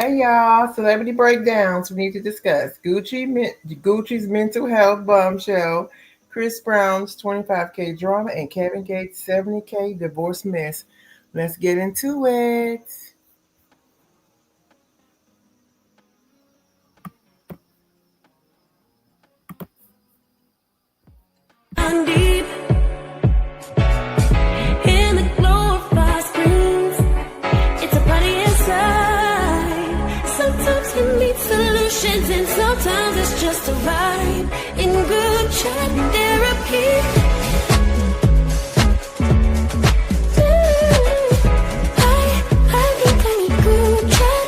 Hey y'all, celebrity breakdowns we need to discuss. Gucci's mental health bombshell, Chris Brown's 25K drama, and Kevin Gates' 70K divorce mess. Let's get into it. Down deep in the glow of our screens, it's a party inside. Sometimes we need solutions, and sometimes it's just a vibe. In good chat therapy. I need good chat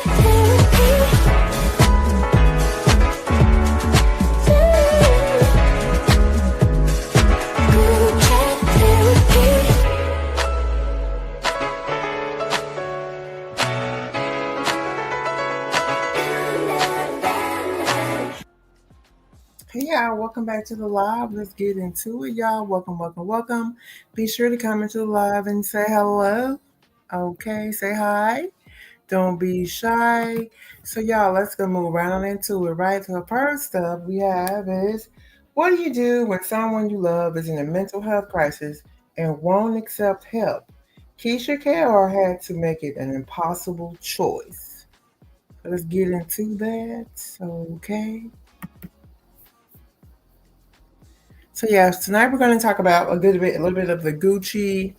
Hey y'all, welcome back to the live. Let's get into it, y'all. Welcome, welcome, welcome. Be sure to come into the live and say hello. Okay, say hi. Don't be shy. So y'all, let's go move right on into it, right? So the first up we have is, what do you do when someone you love is in a mental health crisis and won't accept help? Keisha Kar had to make it an impossible choice. Let's get into that. Okay. So yes, tonight we're going to talk about a little bit of the Gucci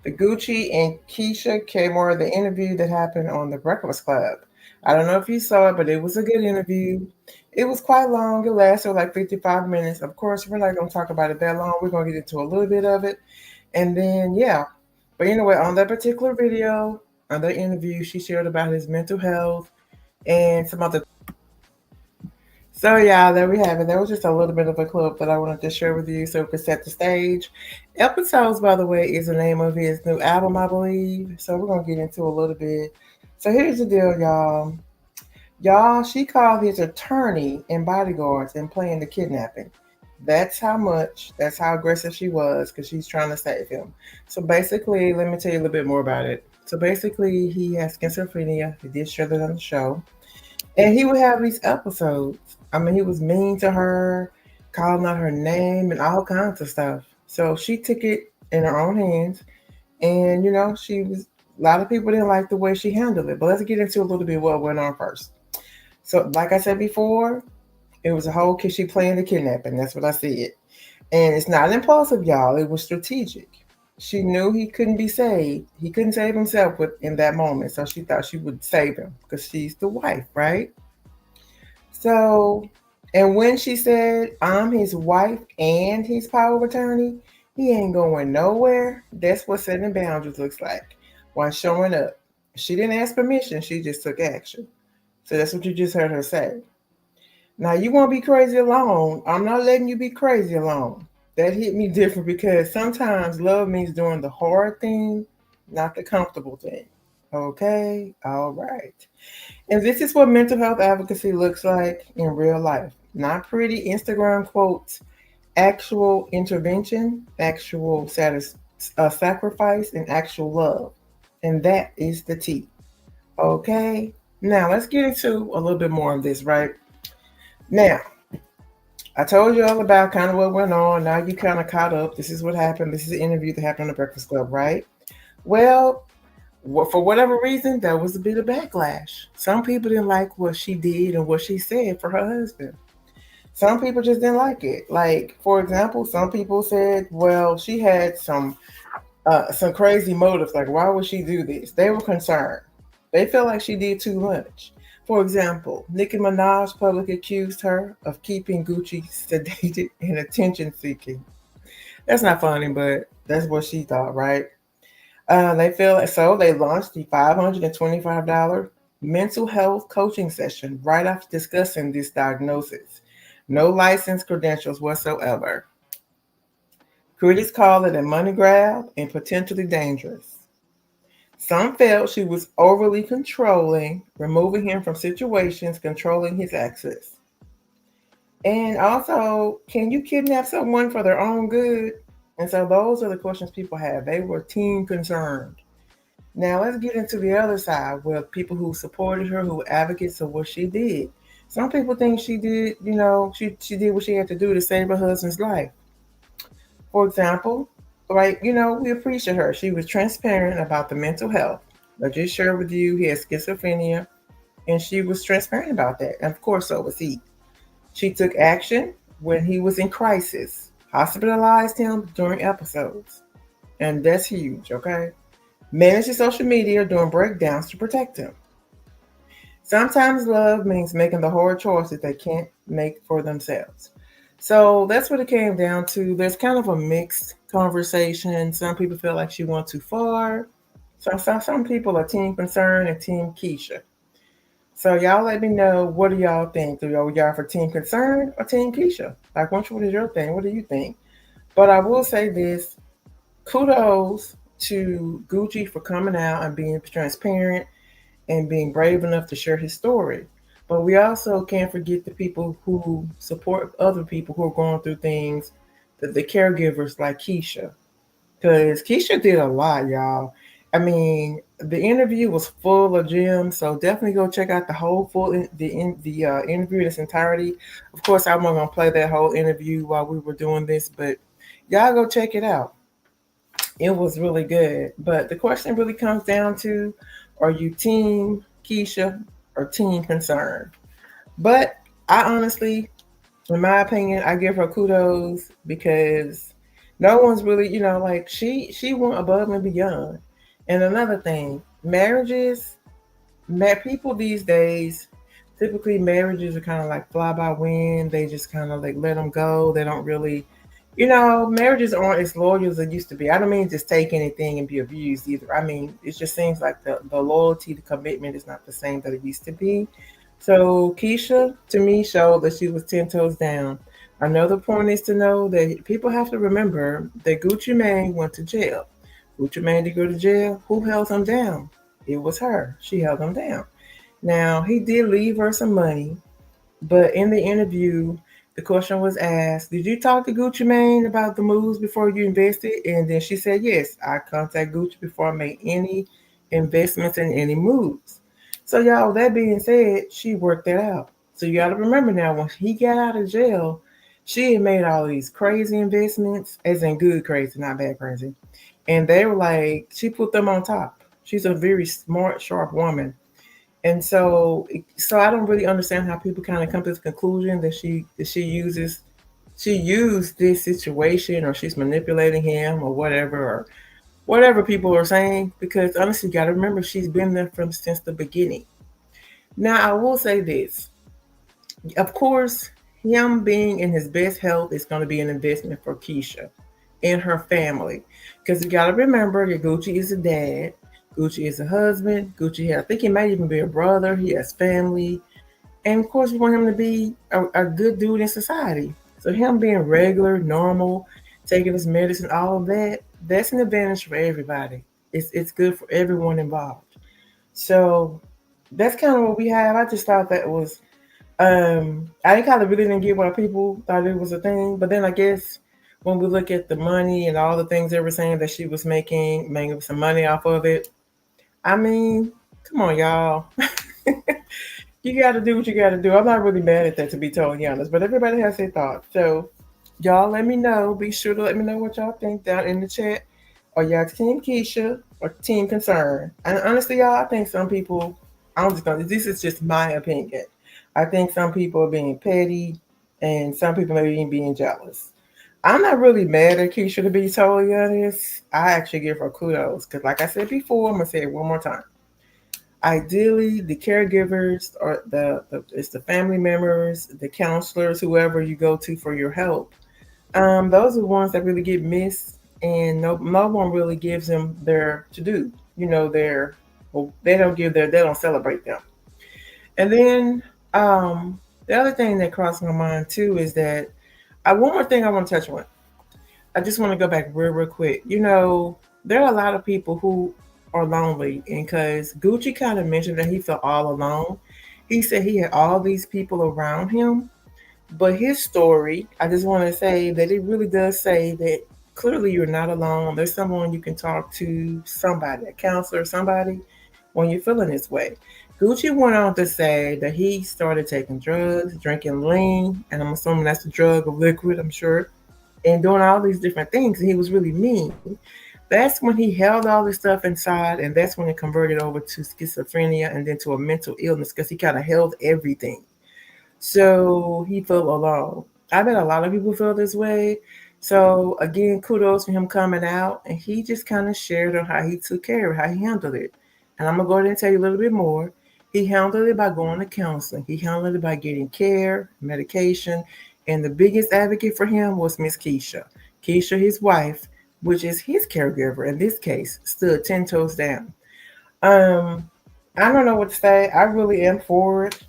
and Keisha Kmore, the interview that happened on the Breakfast Club. I don't know if you saw it, but it was a good interview. It was quite long. It lasted like 55 minutes. Of course, we're not going to talk about it that long. We're going to get into a little bit of it. And then, yeah. But anyway, on that particular video, on that interview, she shared about his mental health and some other. So yeah, there we have it. That was just a little bit of a clip that I wanted to share with you so we could set the stage. Episodes, by the way, is the name of his new album, I believe. So we're gonna get into a little bit. So here's the deal, y'all. Y'all, she called his attorney and bodyguards and planned the kidnapping. That's how aggressive she was because she's trying to save him. So basically, let me tell you a little bit more about it. So basically, he has schizophrenia. He did share that on the show. And he would have these episodes. I mean, he was mean to her, calling out her name and all kinds of stuff. So she took it in her own hands. And, she was, a lot of people didn't like the way she handled it. But let's get into a little bit what went on first. So, like I said before, it was a whole kid. She planned the kidnapping. That's what I said. And it's not impulsive, y'all. It was strategic. She knew he couldn't be saved. He couldn't save himself in that moment. So she thought she would save him because she's the wife, right? So, and when she said, I'm his wife and his power of attorney, he ain't going nowhere. That's what setting boundaries looks like while showing up. She didn't ask permission, she just took action. So that's what you just heard her say. Now, you won't be crazy alone. I'm not letting you be crazy alone. That hit me different because sometimes love means doing the hard thing, not the comfortable thing. Okay? All right. And this is what mental health advocacy looks like in real life. Not pretty Instagram quotes, actual intervention, actual sacrifice, and actual love. And that is the T. Okay? Now, let's get into a little bit more of this, right? Now, I told you all about kind of what went on. Now you kind of caught up. This is what happened. This is the interview that happened on the Breakfast Club, right? Well, for whatever reason, there was a bit of backlash. Some people didn't like what she did and what she said for her husband. Some people just didn't like it. Like, for example, some people said, well, she had some crazy motives. Like, why would she do this? They were concerned. They felt like she did too much. For example, Nicki Minaj publicly accused her of keeping Gucci sedated and attention seeking. That's not funny, but that's what she thought, right? They feel like so they launched the $525 mental health coaching session right after discussing this diagnosis. No licensed credentials whatsoever. Critics call it a money grab and potentially dangerous. Some felt she was overly controlling, removing him from situations, controlling his access. And also, can you kidnap someone for their own good? And so those are the questions people have. They were team concerned. Now let's get into the other side with people who supported her, who were advocates of what she did. Some people think she did, she did what she had to do to save her husband's life. For example, like, we appreciate her. She was transparent about the mental health. I just shared with you he had schizophrenia, and she was transparent about that. And of course, so was he. She took action when he was in crisis, hospitalized him during episodes. And that's huge, okay? Managed his social media during breakdowns to protect him. Sometimes love means making the hard choices they can't make for themselves. So that's what it came down to. There's kind of a mixed conversation. Some people feel like she went too far. Some people are team concern and team Keisha. So y'all let me know, what do y'all think? Do y'all for team concern or team Keisha? Like, which one is your thing? What do you think? But I will say this: kudos to Gucci for coming out and being transparent and being brave enough to share his story. But we also can't forget the people who support other people who are going through things, the caregivers like Keisha. Because Keisha did a lot, y'all. I mean, the interview was full of gems, so definitely go check out the whole interview in its entirety. Of course, I'm not gonna play that whole interview while we were doing this, but y'all go check it out. It was really good. But the question really comes down to, are you team Keisha or team concern? But I honestly, in my opinion, I give her kudos because no one's really, like she went above and beyond. And another thing, people these days, typically marriages are kind of like fly by wind. They just kind of like let them go. They don't really, marriages aren't as loyal as they used to be. I don't mean just take anything and be abused either. I mean, it just seems like the loyalty, the commitment is not the same that it used to be. So Keisha, to me, showed that she was 10 toes down. Another point is to know that people have to remember that Gucci Mane went to jail. Gucci Mane did go to jail. Who held him down? It was her. She held him down. Now, he did leave her some money, but in the interview, the question was asked, did you talk to Gucci Mane about the moves before you invested? And then she said, yes, I contacted Gucci before I made any investments in any moves. So, y'all, that being said, she worked that out. So, you got to remember now, when he got out of jail, she had made all these crazy investments, as in good crazy, not bad crazy. And they were like, she put them on top. She's a very smart, sharp woman. And so I don't really understand how people kind of come to this conclusion that she used this situation, or she's manipulating him, or whatever people are saying. Because honestly, you got to remember, she's been there from since the beginning. Now I will say this: of course, him being in his best health is going to be an investment for Keisha and her family. Because you got to remember that Gucci is a dad, Gucci is a husband, I think he might even be a brother, he has family. And of course, we want him to be a good dude in society. So him being regular, normal, taking his medicine, all of that, that's an advantage for everybody. It's good for everyone involved. So that's kind of what we have. I just thought that was I kind of really didn't get why people thought it was a thing, but then I guess when we look at the money and all the things they were saying that she was making some money off of it, I mean, come on, y'all. You got to do what you got to do. I'm not really mad at that, to be totally honest, but everybody has their thoughts. So, y'all let me know. Be sure to let me know what y'all think down in the chat. Are y'all Team Keisha or Team Concern? And honestly, y'all, I think some people, this is just my opinion. I think some people are being petty and some people maybe even being jealous. I'm not really mad at Keisha, to be totally honest. I actually give her kudos because, like I said before, I'm gonna say it one more time. Ideally, the caregivers or it's the family members, the counselors, whoever you go to for your help. Those are the ones that really get missed, and no one really gives them their to do. Their well, they don't celebrate them. And then the other thing that crossed my mind too is that one more thing I want to touch on. I just want to go back real quick. There are a lot of people who are lonely, and because Gucci kind of mentioned that he felt all alone, he said he had all these people around him. But his story, I just want to say that it really does say that clearly you're not alone. There's someone you can talk to, somebody, a counselor, somebody, when you're feeling this way. Gucci went on to say that he started taking drugs, drinking lean, and I'm assuming that's the drug of liquid, I'm sure, and doing all these different things. And he was really mean. That's when he held all this stuff inside, and that's when it converted over to schizophrenia and then to a mental illness because he kind of held everything. So he felt alone. I bet a lot of people feel this way. So again, kudos for him coming out, and he just kind of shared on how he took care of it, how he handled it. And I'm gonna go ahead and tell you a little bit more. He handled it by going to counseling. He handled it by getting care, medication, and the biggest advocate for him was Miss Keisha. Keisha, his wife, which is his caregiver in this case, stood 10 toes down. Um, I don't know what to say. I really am for it.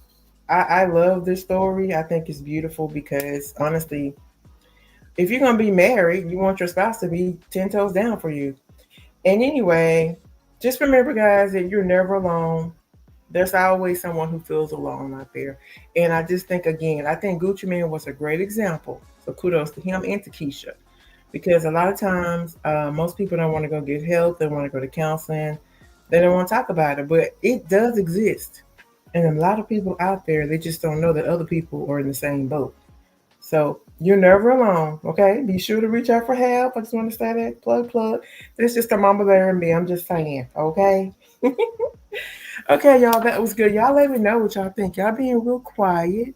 I love this story. I think it's beautiful because honestly, if you're gonna be married, you want your spouse to be 10 toes down for you. And anyway, just remember, guys, that you're never alone. There's always someone who feels alone out there. And I just think again, I think Gucci Mane was a great example. So kudos to him and to Keisha. Because a lot of times, most people don't want to go get help. They want to go to counseling. They don't want to talk about it, but it does exist. And a lot of people out there, they just don't know that other people are in the same boat. So you're never alone, okay? Be sure to reach out for help. I just want to say that. Plug, plug. This is just a mama bear and me. I'm just saying, okay? Okay, y'all, that was good. Y'all let me know what y'all think. Y'all being real quiet.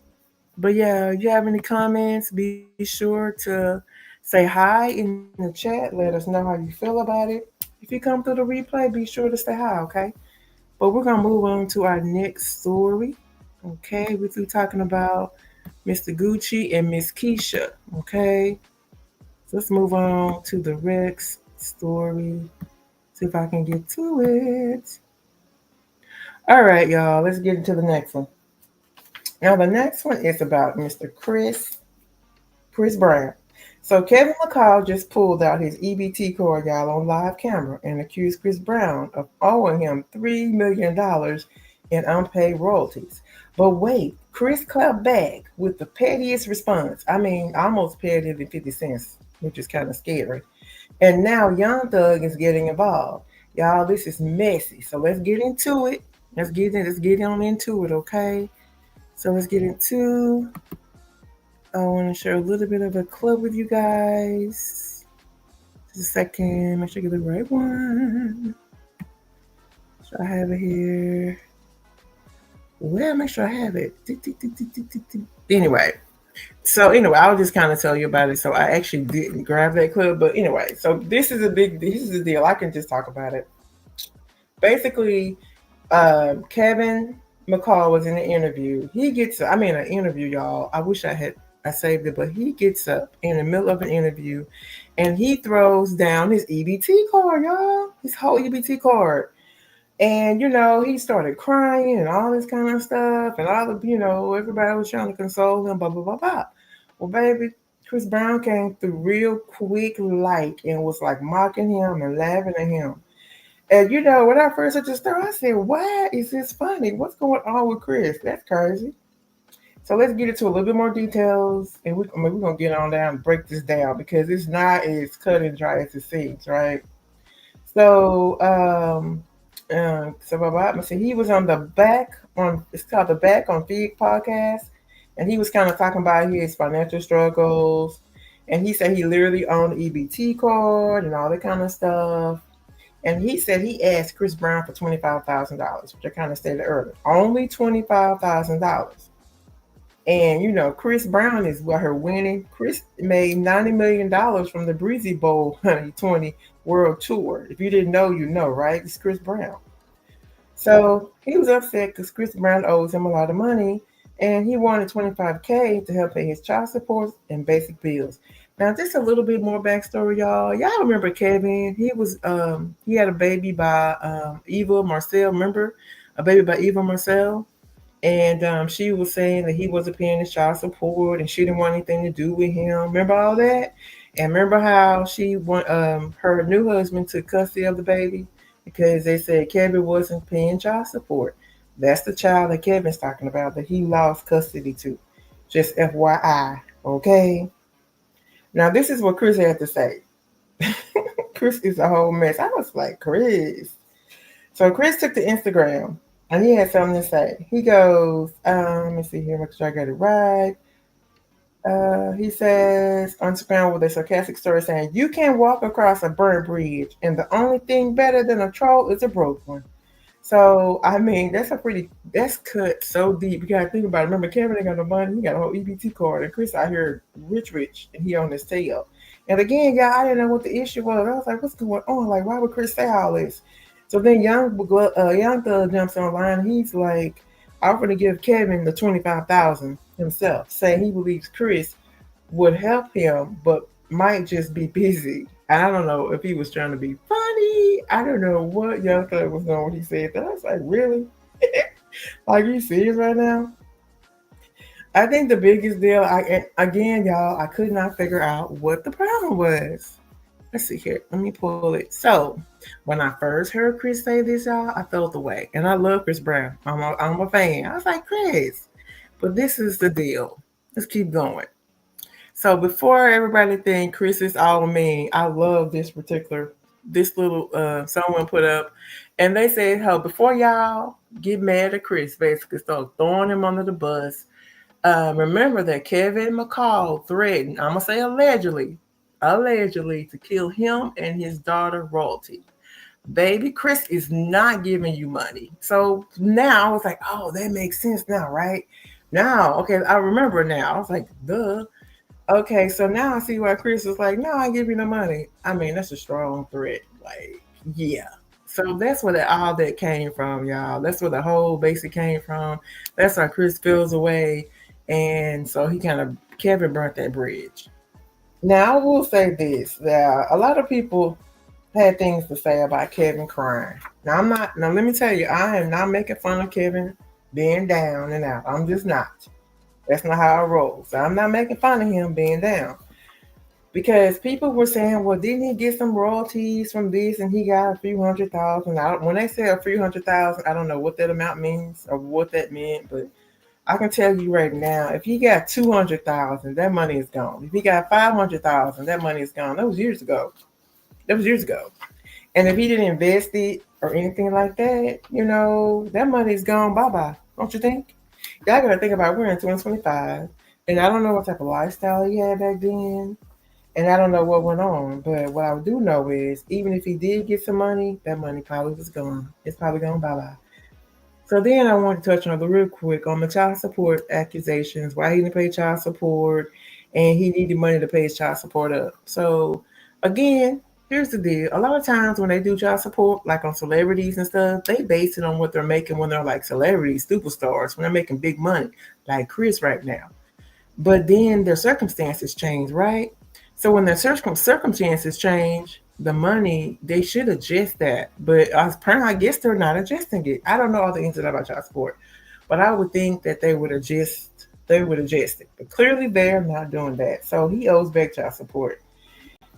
But yeah, if you have any comments, be sure to say hi in the chat. Let us know how you feel about it. If you come through the replay, be sure to say hi, okay? But we're gonna move on to our next story. Okay, we're through talking about Mr. Gucci and Miss Keisha. Okay, so let's move on to the Rex story. See if I can get to it. All right, y'all, let's get into the next one. Now, the next one is about Mr. Chris Brown. So Kevin McCall just pulled out his EBT card, y'all, on live camera and accused Chris Brown of owing him $3 million in unpaid royalties. But wait, Chris clapped back with the pettiest response. I mean, almost pettier than 50 cents, which is kind of scary. And now Young Thug is getting involved. Y'all, this is messy. So let's get into it. Let's get on into it, okay? So let's get into. I want to share a little bit of a clip with you guys. Just a second. Make sure I get the right one. So I have it here. Well, make sure I have it. Anyway, I will just kind of tell you about it. So I actually didn't grab that clip, but anyway, so this is the deal. I can just talk about it. Basically, Kevin McCall was in an interview. An interview, y'all. I wish I saved it, but he gets up in the middle of an interview, and he throws down his EBT card, y'all. His whole EBT card. And, he started crying and all this kind of stuff. And everybody was trying to console him, blah, blah, blah, blah. Well, baby, Chris Brown came through real quick light and was like mocking him and laughing at him. And, when I first heard the story, I said, why is this funny? What's going on with Chris? That's crazy. So let's get into a little bit more details. And we're going to get on down and break this down because it's not as cut and dry as it seems, right? So, he was on it's called the Back on Fig podcast, and he was kind of talking about his financial struggles, and he said he literally owned an EBT card and all that kind of stuff, and he said he asked Chris Brown for $25,000, which I kind of stated earlier, only $25,000, and Chris Brown is what her winning. Chris made $90 million from the Breezy Bowl 2020 World Tour. If you didn't know, you know, right? It's Chris Brown. So he was upset because Chris Brown owes him a lot of money, and he wanted $25K to help pay his child support and basic bills. Now, just a little bit more backstory, y'all. Y'all remember Kevin? He had a baby by Eva Marcel. Remember, a baby by Eva Marcel, and she was saying that he wasn't paying his child support, and she didn't want anything to do with him. Remember all that? And remember how her new husband took custody of the baby because they said Kevin wasn't paying child support. That's the child that Kevin's talking about that he lost custody to. Just FYI, okay? Now, this is what Chris had to say. Chris is a whole mess. I was like, Chris. So Chris took to Instagram and he had something to say. He goes, let me see here, make sure I got it right. He says on Instagram with a sarcastic story saying, "You can walk across a burnt bridge, and the only thing better than a troll is a broke one." So I mean, that's cut so deep. You gotta think about it. Remember, Kevin ain't got no money. He got a whole EBT card, and Chris out here rich, and he on his tail. And again, y'all, I didn't know what the issue was. I was like, "What's going on? Like, why would Chris say all this?" So then young Thug jumps online. He's like, offering to give Kevin the 25,000 himself, saying he believes Chris would help him, but might just be busy. I don't know if he was trying to be funny. I don't know what Young Thug was doing when he said that. I was like, really? Like, are you serious right now? I think the biggest deal, again, y'all, I could not figure out what the problem was. Let's see here. Let me pull it. So, when I first heard Chris say this, y'all, I felt away. And I love Chris Brown. I'm a fan. I was like, Chris. But this is the deal. Let's keep going. So before everybody think Chris is all mean, I love this little someone put up, and they said, "How before y'all get mad at Chris, basically start throwing him under the bus. Remember that Kevin McCall threatened, I'm gonna say allegedly to kill him and his daughter Royalty. Baby, Chris is not giving you money. So now I was like, oh, that makes sense now, right? Now, okay, I remember now. I was like, duh. Okay, so now I see why Chris was like, no, I give you no money. I mean, that's a strong threat. Like, yeah. So that's where all that came from, y'all. That's where the whole basic came from. That's why Chris feels away. And so he kind of, Kevin burnt that bridge. Now, I will say this, that a lot of people had things to say about Kevin crying. Now let me tell you, I am not making fun of Kevin being down and out. I'm just not. That's not how I roll. So I'm not making fun of him being down. Because people were saying, well, didn't he get some royalties from this and he got a few 100,000? When they say a few 100,000, I don't know what that amount means or what that meant, but I can tell you right now, if he got 200,000, that money is gone. If he got 500,000, that money is gone. That was years ago. That was years ago. And if he didn't invest it or anything like that, that money is gone. Bye bye. Don't you think? Y'all gotta think about, we're in 2025, and I don't know what type of lifestyle he had back then, and I don't know what went on. But what I do know is, even if he did get some money, that money probably was gone. It's probably gone bye bye. So then I want to touch on the real quick on the child support accusations, why he didn't pay child support, and he needed money to pay his child support up. So again, here's the deal. A lot of times when they do child support, like on celebrities and stuff, they base it on what they're making when they're like celebrities, superstars, when they're making big money, like Chris right now. But then their circumstances change, right? So when their circumstances change, the money, they should adjust that. But as per, I guess they're not adjusting it. I don't know all the ins and outs about child support, but I would think that they would adjust. They would adjust it. But clearly they're not doing that. So he owes back child support.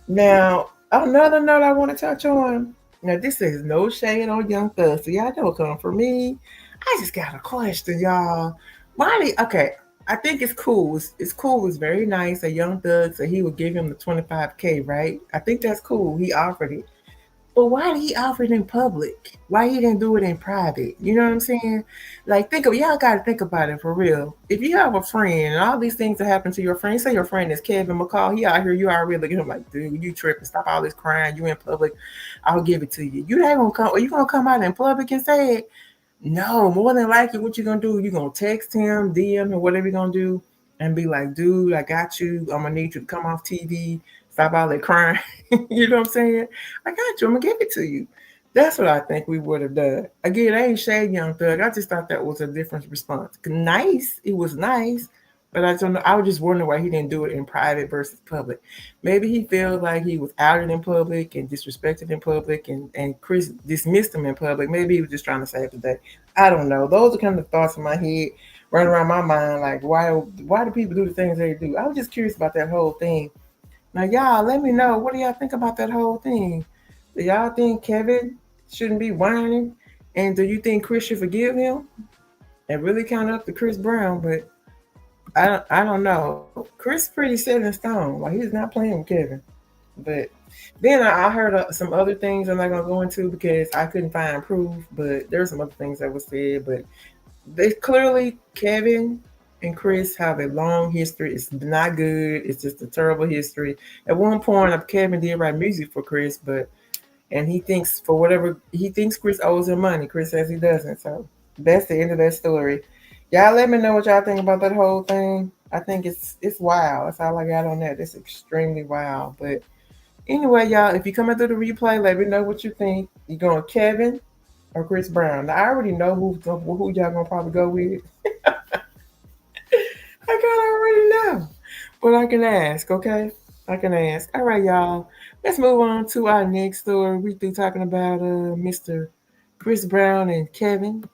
Now, another note I want to touch on. Now, this is no shade on Young Thug, so y'all don't come for me. I just got a question, y'all. Okay, I think it's cool. It's cool. It's very nice that Young Thug said he would give him the 25K, right? I think that's cool. He offered it. But why did he offer it in public? Why he didn't do it in private? You know what I'm saying? Like, y'all got to think about it for real. If you have a friend and all these things that happen to your friend, say your friend is Kevin McCall, he out here, you already looking at him like, dude, you tripping. Stop all this crying. You in public. I'll give it to you. You not gonna come, or you gonna come out in public and say it? No, more than likely, what you gonna do? You gonna text him, DM, or whatever you gonna do, and be like, dude, I got you. I'm gonna need you to come off TV. Stop all that crying. You know what I'm saying? I got you. I'm gonna give it to you. That's what I think we would have done. Again, I ain't shade Young Thug. I just thought that was a different response. Nice, it was nice, but I don't know. I was just wondering why he didn't do it in private versus public. Maybe he felt like he was outed in public and disrespected in public, and Chris dismissed him in public. Maybe he was just trying to save the day. I don't know. Those are kind of thoughts in my head running around my mind. Like, why do people do the things they do? I was just curious about that whole thing. Now, y'all, let me know. What do y'all think about that whole thing? Do y'all think Kevin shouldn't be whining? And do you think Chris should forgive him? It really kind of up to Chris Brown, but I don't know. Chris pretty set in stone. Like, he's not playing with Kevin. But then I heard some other things I'm not gonna go into because I couldn't find proof. But there's some other things that was said. But they clearly Kevin and Chris have a long history. It's not good. It's just a terrible history. At one point, Kevin did write music for Chris, but and he thinks for whatever he thinks Chris owes him money. Chris says he doesn't. So that's the end of that story. Y'all let me know what y'all think about that whole thing. I think it's wild. That's all I got on that. It's extremely wild. But anyway, y'all, if you coming through the replay, let me know what you think. You going Kevin or Chris Brown? Now, I already know who y'all gonna probably go with. I kind of already know, but I can ask. Okay, I can ask. All right, y'all. Let's move on to our next story. We through talking about Mr. Chris Brown and Kevin,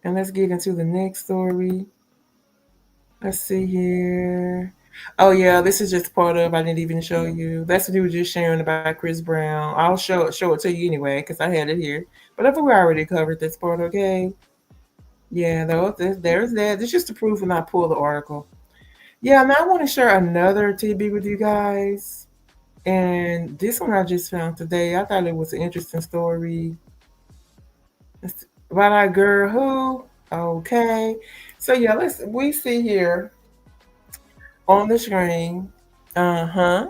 and let's get into the next story. Let's see here. Oh yeah, this is just part of. I didn't even show you. That's what he was just sharing about Chris Brown. I'll show it to you anyway because I had it here. But I think we already covered this part. Okay. Yeah, though there's that. It's just to prove when I pull the article. Yeah, now I want to share another TB with you guys. And this one I just found today. I thought it was an interesting story. It's about our girl who. Okay. So yeah, we see here on the screen. Uh-huh.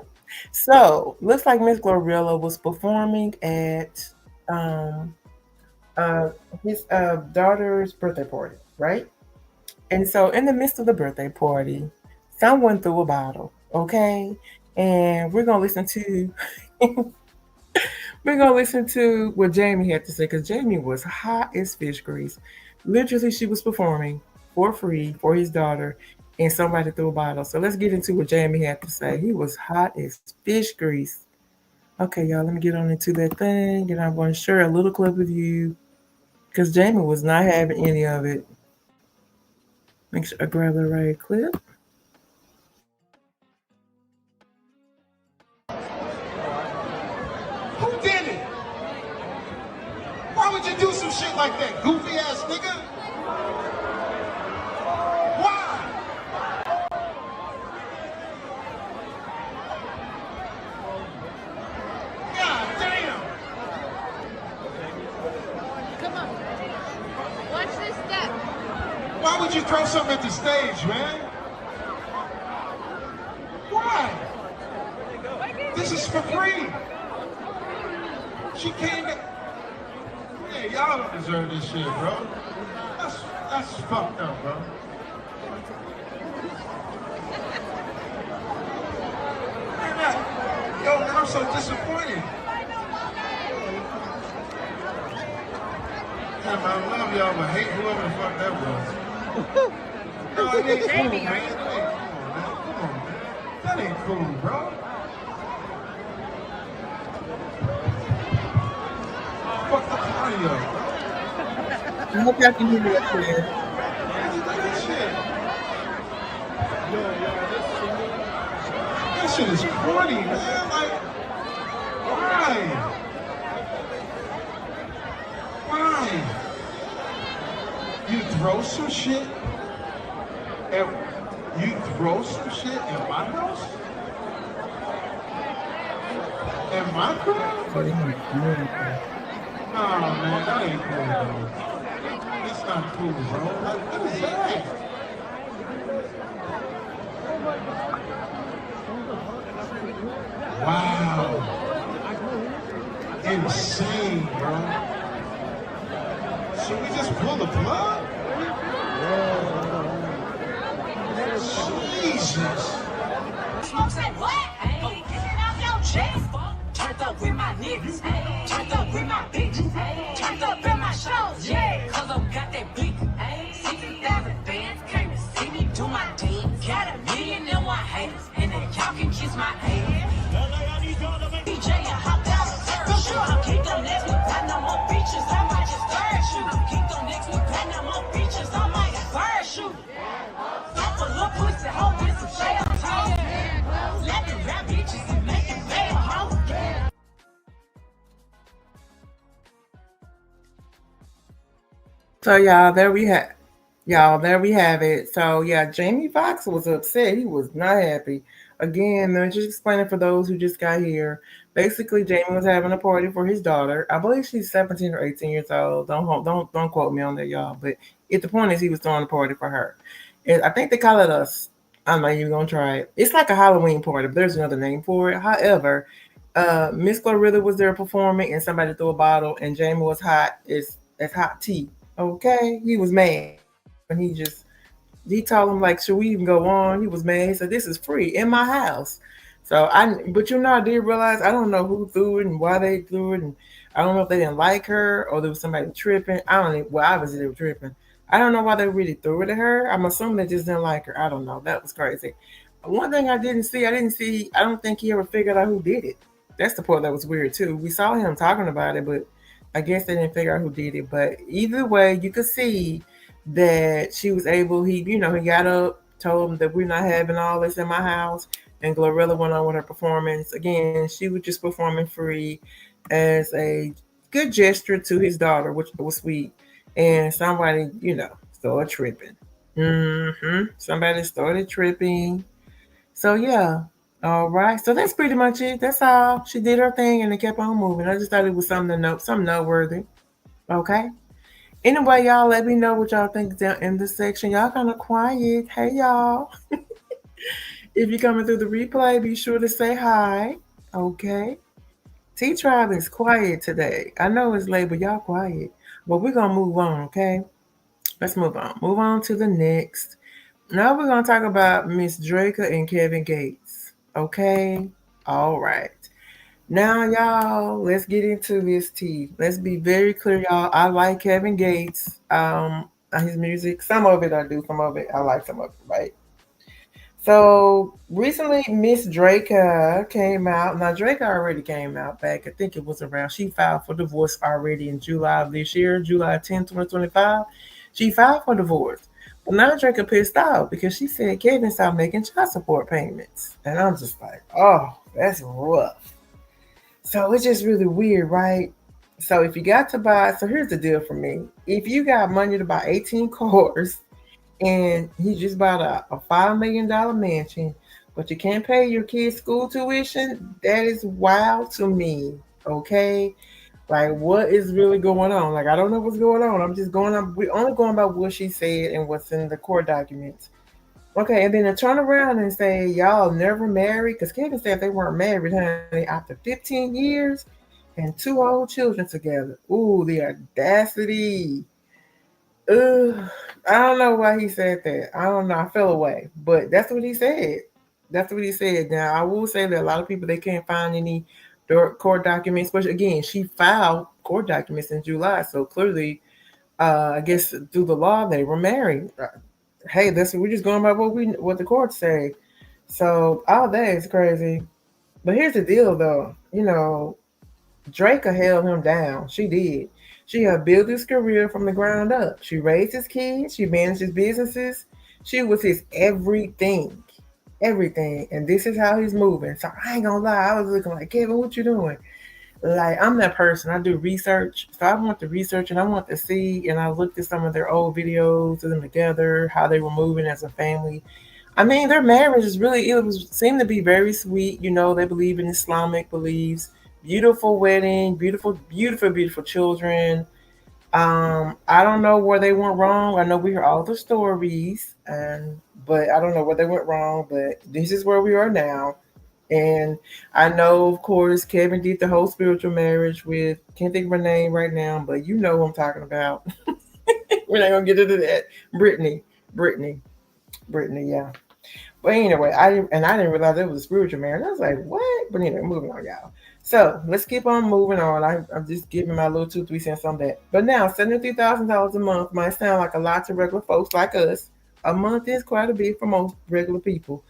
So looks like Miss Glorilla was performing at um uh his daughter's birthday party, right? And so in the midst of the birthday party, someone threw a bottle, okay? And we're gonna listen to what Jamie had to say because Jamie was hot as fish grease. Literally, she was performing for free for his daughter, and somebody threw a bottle. So let's get into what Jamie had to say. He was hot as fish grease. Okay, y'all, let me get on into that thing, and I'm going to share a little clip with you because Jamie was not having any of it. Make sure I grab the right clip. Who did it? Why would you do some shit like that, goofy ass nigga? Why? God damn. Come on. Watch this step. Why would you throw something at the stage, man? Why? This is for free. She came to... Yeah, y'all don't deserve this shit, bro. That's fucked up, bro. Yo, man, I'm so disappointed. Yeah, man, I love y'all, but hate whoever the fuck that was. No, it ain't cool, man. Come on, man. That ain't cool, bro. Fuck the audio, bro. I hope y'all can hear me up here. Look at this shit. That shit is corny, man. Like, why? Why? You throw some shit at my house? At my crib? Nah, man, that ain't cool, bro. It's not cool, bro. What is that? Wow. Insane, bro. Should we just pull the plug? Jesus. Smoke said what? Hey, get it off your chest. Turned up with my niggas. Turned up with my bitches. Turned up in my shows. Yeah, cause I got that big. 60,000 fans came to see me do my dance. Got a million and one haters. And then y'all can kiss my ass. DJ, I hopped out of parachute. Keep them next with platinum on beaches. I might just parachute. Keep them next with platinum on beaches. I might just parachute. Stop a little pussy, hoe with some shade on top. Let the rap bitches and make it bad, hoe. So y'all, there we have it. So yeah, Jamie Foxx was upset. He was not happy. again, let me just explain it for those who just got here. Basically, Jamie was having a party for his daughter. I believe she's 17 or 18 years old. Don't quote me on that, y'all. But the point is, he was throwing a party for her, and I think they call it a. I'm not even gonna try it. It's like a Halloween party, but there's another name for it. However, Miss Glorilla was there performing, and somebody threw a bottle, and Jamie was hot as hot tea. Okay, he was mad, and he told him like, should we even go on? He was mad. He said, this is free in my house. But I did realize I don't know who threw it and why they threw it, and I don't know if they didn't like her or there was somebody tripping. I don't know. Well, obviously they were tripping. I don't know why they really threw it at her. I'm assuming they just didn't like her. I don't know. That was crazy. One thing I didn't see. I don't think he ever figured out who did it. That's the part that was weird too. We saw him talking about it, but I guess they didn't figure out who did it. But either way, you could see that she was able. He got up, told him that we're not having all this in my house, and Glorilla went on with her performance. Again, she was just performing free as a good gesture to his daughter, which was sweet. And somebody, started tripping. Somebody started tripping. So yeah. All right. So that's pretty much it. That's all. She did her thing and it kept on moving. I just thought it was something to note, something noteworthy. Okay. Anyway, y'all, let me know what y'all think down in the section. Y'all kind of quiet. Hey, y'all. If you're coming through the replay, be sure to say hi. Okay. T Tribe is quiet today. I know it's late, but y'all quiet. But we're going to move on, okay? Let's move on. Move on to the next. Now we're going to talk about Miss Dreka and Kevin Gates. Okay? All right. Now, y'all, let's get into this tea. Let's be very clear, y'all. I like Kevin Gates. His music. Some of it I do, some of it I like some of it, right? So recently, Miss Dreka came out. Now, Dreka already came out back. I think it was around. She filed for divorce already in July of this year, July 10th, 2025. She filed for divorce. But now Dreka pissed off because she said Kevin stopped making child support payments. And I'm just like, oh, that's rough. So it's just really weird, right? So if you got to buy, so here's the deal for me. If you got money to buy 18 cars and he just bought a $5 million mansion, but you can't pay your kids' school tuition, that is wild to me. Okay. Like, what is really going on? Like, I don't know what's going on. I'm just going on. We're only going by what she said and what's in the court documents. Okay, and then to turn around and say y'all never married, because Kevin said they weren't married, honey, after 15 years and two old children together. Ooh, the audacity. Ugh, I don't know why he said that. I don't know. I fell away, but that's what he said. That's what he said. Now I will say that a lot of people they can't find any court documents. But again, she filed court documents in July, so clearly, I guess through the law they were married. Hey, that's we're just going by what the courts say. So all that is crazy. But here's the deal, though. Dreka held him down. She did. She had built his career from the ground up. She raised his kids. She managed his businesses. She was his everything. Everything. And this is how he's moving. So I ain't gonna lie. I was looking like, Kevin, what you doing? Like, I'm that person. I do research. So I want to research and I want to see. And I looked at some of their old videos of them together, how they were moving as a family. I mean, their marriage is really, seemed to be very sweet. They believe in Islamic beliefs. Beautiful wedding, beautiful, beautiful, beautiful children. I don't know where they went wrong. I know we hear all the stories, but I don't know where they went wrong. But this is where we are now. And I know, of course, Kevin did the whole spiritual marriage with, can't think of her name right now, but you know who I'm talking about. We're not going to get into that. Brittany, yeah. But anyway, I didn't realize it was a spiritual marriage. I was like, what? But anyway, moving on, y'all. So let's keep on moving on. I'm just giving my little 2-3 cents on that. But now, $73,000 a month might sound like a lot to regular folks like us. A month is quite a bit for most regular people.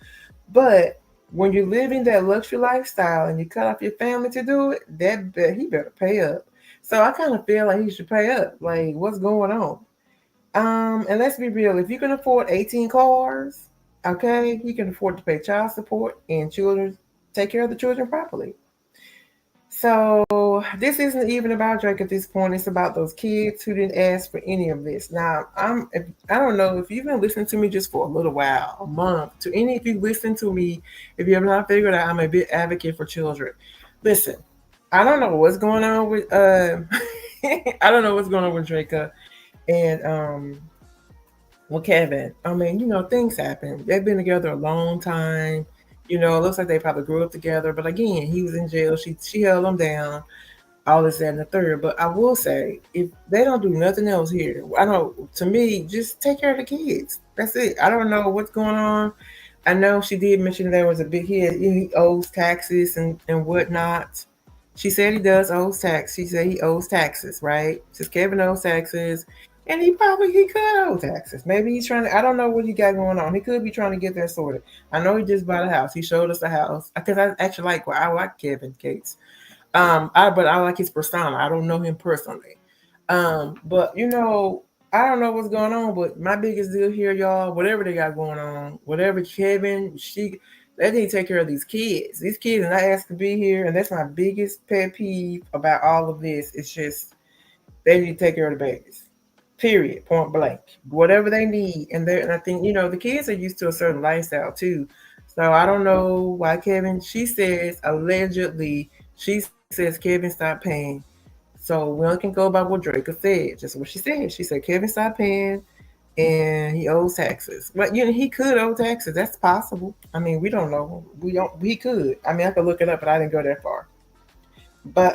But when you're living that luxury lifestyle and you cut off your family to do it, he better pay up. So I kind of feel like he should pay up. Like, what's going on? And let's be real. If you can afford 18 cars, okay, you can afford to pay child support and take care of the children properly. So this isn't even about Drake at this point. It's about those kids who didn't ask for any of this. Now, I don't know if you've been listening to me just for a little while, a month. To any of you listen to me, if you have not figured out, I'm a big advocate for children. Listen, I don't know what's going on with I don't know what's going on with Dreka and with Kevin. I mean, things happen. They've been together a long time. It looks like they probably grew up together. But again, he was in jail. She held him down. All this, that, and the third. But I will say, if they don't do nothing else here, I don't. To me, just take care of the kids. That's it. I don't know what's going on. I know she did mention there was a big hit. He owes taxes and whatnot. She said he does owe tax. She said he owes taxes, right? Says Kevin owes taxes, and he could owe taxes. Maybe he's trying to. I don't know what he got going on. He could be trying to get that sorted. I know he just bought a house. He showed us the house because I actually like. Well, I like Kevin Gates. But I like his persona. I don't know him personally. But I don't know what's going on. But my biggest deal here, y'all, whatever they got going on, whatever Kevin, they need to take care of these kids. These kids are not asked to be here, and that's my biggest pet peeve about all of this. It's just they need to take care of the babies. Period. Point blank. Whatever they need, and I think the kids are used to a certain lifestyle too. So I don't know why Kevin. She says allegedly. She says Kevin stopped paying. So we only can go by what Drake said. Just what she said. She said Kevin stopped paying and he owes taxes. But he could owe taxes. That's possible. I mean, we don't know. We don't. He could. I mean, I could look it up, but I didn't go that far. But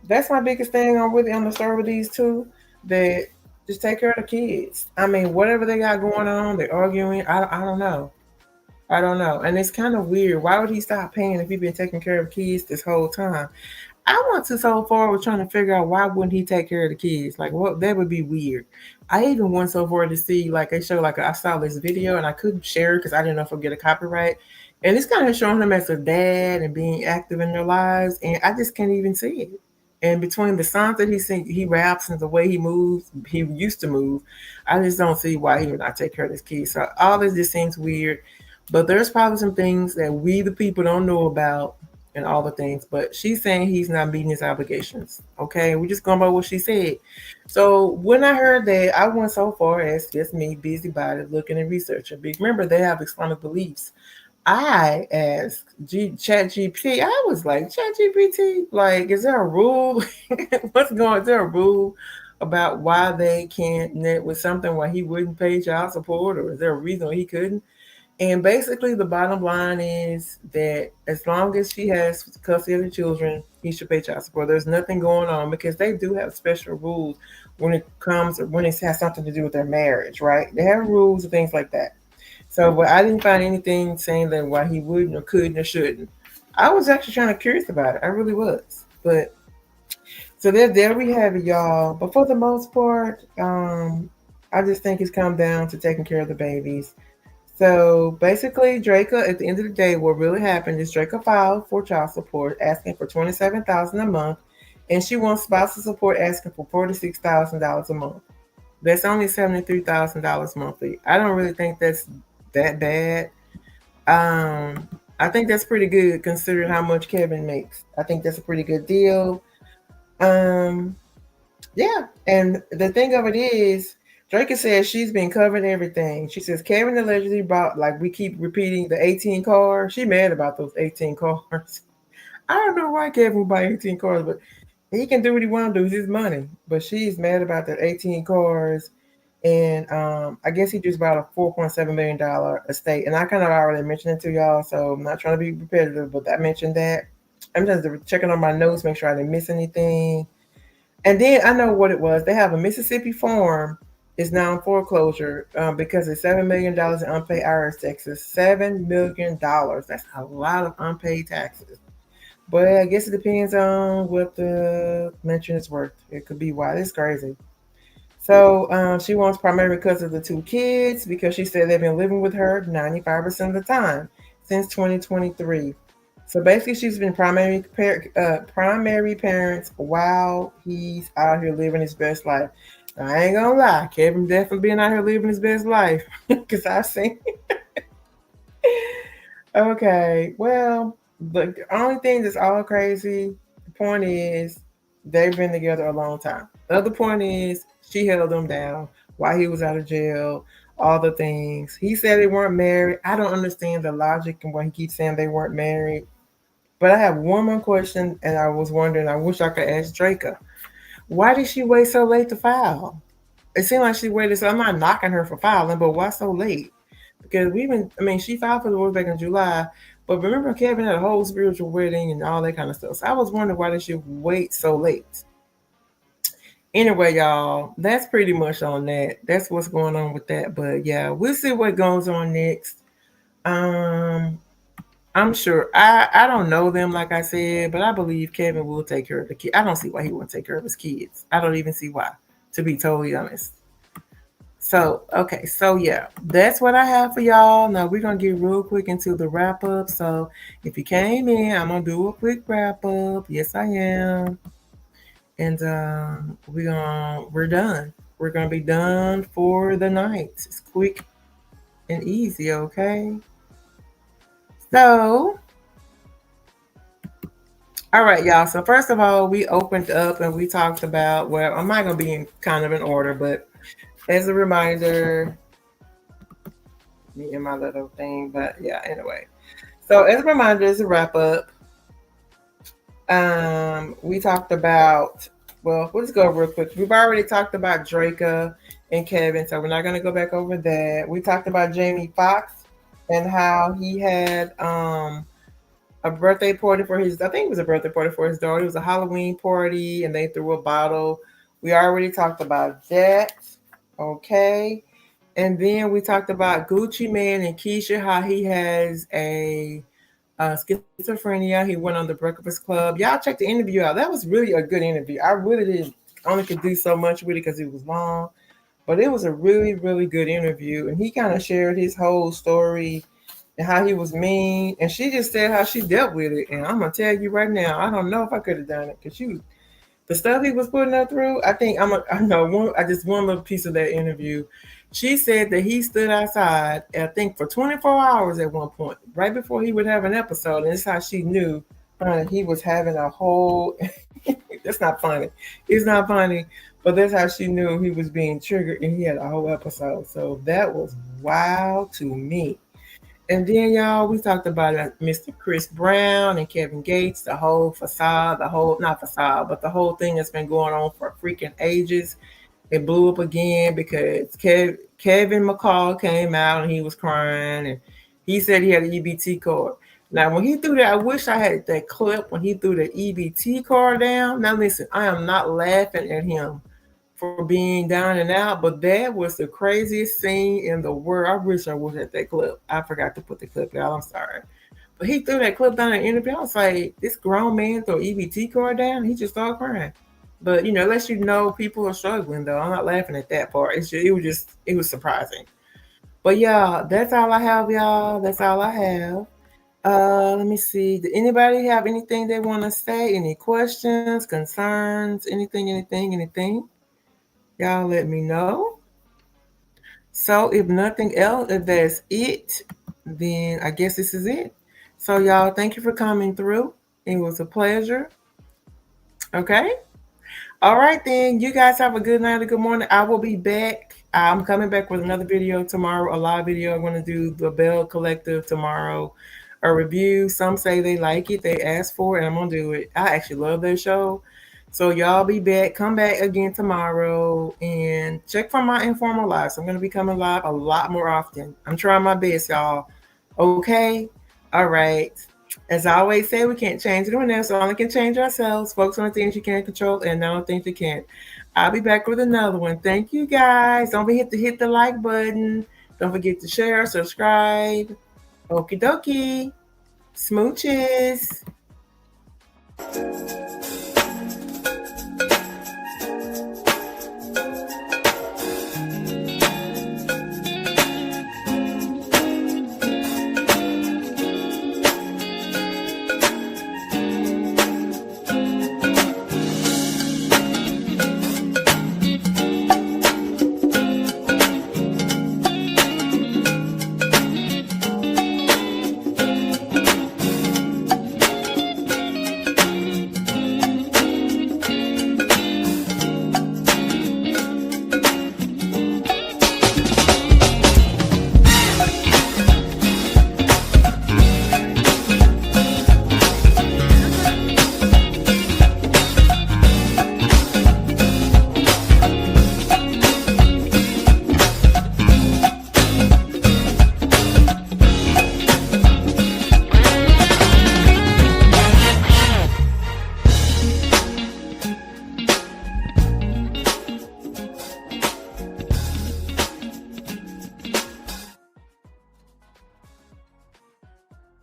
that's my biggest thing. I'm really on the story with these two. That just take care of the kids. I mean, whatever they got going on, they're arguing. I don't know. I don't know. And it's kind of weird. Why would he stop paying if he's been taking care of kids this whole time? I went to so far with trying to figure out why wouldn't he take care of the kids? Like, well, that would be weird. I even went so far to see, like, they show, like, I saw this video and I couldn't share it because I didn't know if I'd get a copyright. And it's kind of showing him as a dad and being active in their lives. And I just can't even see it. And between the songs that he sings, he raps and the way he moves, he used to move, I just don't see why he would not take care of his kids. So all this just seems weird. But there's probably some things that we, the people, don't know about and all the things. But she's saying he's not meeting his obligations. Okay, we're just going by what she said. So when I heard that, I went so far as just me, busybody, looking and researching. Remember, they have Islamic beliefs. I asked Chat GPT, I was like, Chat GPT, like, is there a rule? Is there a rule about why they can't net with something why he wouldn't pay child support, or is there a reason why he couldn't? And basically, the bottom line is that as long as she has custody of the children, he should pay child support. There's nothing going on because they do have special rules when it has something to do with their marriage, right? They have rules and things like that. So, but I didn't find anything saying that why he wouldn't or couldn't or shouldn't. I was actually kind of curious about it. I really was. But so there we have it, y'all. But for the most part, I just think it's come down to taking care of the babies. So basically, Dreka, at the end of the day, what really happened is Dreka filed for child support, asking for $27,000 a month, and she wants spousal support, asking for $46,000 a month. That's only $73,000 monthly. I don't really think that's that bad. I think that's pretty good considering how much Kevin makes. I think that's a pretty good deal. Um, yeah, and the thing of it is, Drake says she's been covering everything. She says Kevin allegedly bought, like we keep repeating, the 18 cars. She mad about those 18 cars. I don't know why Kevin would buy 18 cars, but he can do what he want to do. It's his money. But she's mad about the 18 cars. And I guess he just bought a $4.7 million estate. And I kind of already mentioned it to y'all, so I'm not trying to be repetitive, but I mentioned that. I'm just checking on my notes, make sure I didn't miss anything. And then I know what it was. They have a Mississippi farm is now in foreclosure because it's $7 million in unpaid IRS taxes. $7 million. That's a lot of unpaid taxes. But I guess it depends on what the mention is worth. It could be why. It's crazy. So she wants primarily because of the two kids, because she said they've been living with her 95% of the time since 2023. So basically, she's been primary parents while he's out here living his best life. Now, I ain't gonna lie, Kevin definitely been out here living his best life because I've seen. Okay, well, the only thing that's all crazy, point is they've been together a long time. The other point is she held him down while he was out of jail, all the things. He said they weren't married. I don't understand the logic and why he keeps saying they weren't married. But I have one more question, and I was wondering, I wish I could ask Dreka. Why did she wait so late to file? It seemed like she waited, so I'm not knocking her for filing, but why so late? Because she filed for the divorce back in July, but remember Kevin had a whole spiritual wedding and all that kind of stuff. So I was wondering why did she wait so late? Anyway, y'all, that's pretty much on that. That's what's going on with that. But yeah, we'll see what goes on next. Um, I'm sure I don't know them like I said, but I believe Kevin will take care of the kid. I don't see why he wouldn't take care of his kids. I don't even see why, to be totally honest. So, okay, so yeah, that's what I have for y'all. Now we're gonna get real quick into the wrap up. So if you came in, I'm gonna do a quick wrap up. Yes, I am. And we're done. We're gonna be done for the night. It's quick and easy, okay? So, all right, y'all. So first of all, we opened up and we talked about, well, I'm not gonna be in kind of in order, but as a reminder, me and my little thing, but yeah, anyway. So as a reminder, as a wrap up, we talked about, well, we'll just go real quick. We've already talked about Dreka and Kevin, so we're not gonna go back over that. We talked about Jamie Foxx and how he had a birthday party for his, I think it was a birthday party for his daughter. It was a Halloween party and they threw a bottle. We already talked about that. Okay. And then we talked about Gucci Mane and Keyshai, how he has a schizophrenia. He went on the Breakfast Club. Y'all check the interview out. That was really a good interview. I really didn't only could do so much with it because it was long, but it was a really, really good interview. And he kind of shared his whole story and how he was mean. And she just said how she dealt with it. And I'm gonna tell you right now, I don't know if I could have done it because she was the stuff he was putting her through. I know one little piece of that interview. She said that he stood outside, I think, for 24 hours at one point, right before he would have an episode. And that's how she knew he was having a whole. That's not funny. It's not funny, but that's how she knew he was being triggered and he had a whole episode. So that was wild to me. And then, y'all, we talked about Mr. Chris Brown and Kevin Gates, the whole facade, not facade, but the whole thing that's been going on for freaking ages. It blew up again because Kevin McCall came out and he was crying and he said he had an EBT card. Now, when he threw that, I wish I had that clip when he threw the EBT card down. Now, listen, I am not laughing at him for being down and out, but that was the craziest scene in the world. I wish I would have that clip. I forgot to put the clip out. I'm sorry. But he threw that clip down in the interview. I was like, this grown man threw EBT card down. He just started crying. But unless people are struggling though. I'm not laughing at that part. It was surprising. But yeah, that's all I have, y'all. That's all I have. Let me see. Did anybody have anything they want to say? Any questions, concerns, anything? Y'all let me know. So if nothing else, if that's it, then I guess this is it. So y'all, thank you for coming through. It was a pleasure. Okay. All right, then. You guys have a good night or good morning. I will be back. I'm coming back with another video tomorrow, a live video. I'm going to do the Bell Collective tomorrow, a review. Some say they like it. They asked for it, and I'm going to do it. I actually love their show. So y'all be back. Come back again tomorrow and check for my informal lives. I'm going to be coming live a lot more often. I'm trying my best, y'all. Okay? All right. As I always say, we can't change anyone else. Only can change ourselves. Focus on the things you can't control and not on things you can't. I'll be back with another one. Thank you, guys. Don't forget to hit the like button. Don't forget to share, subscribe. Okie dokie. Smooches.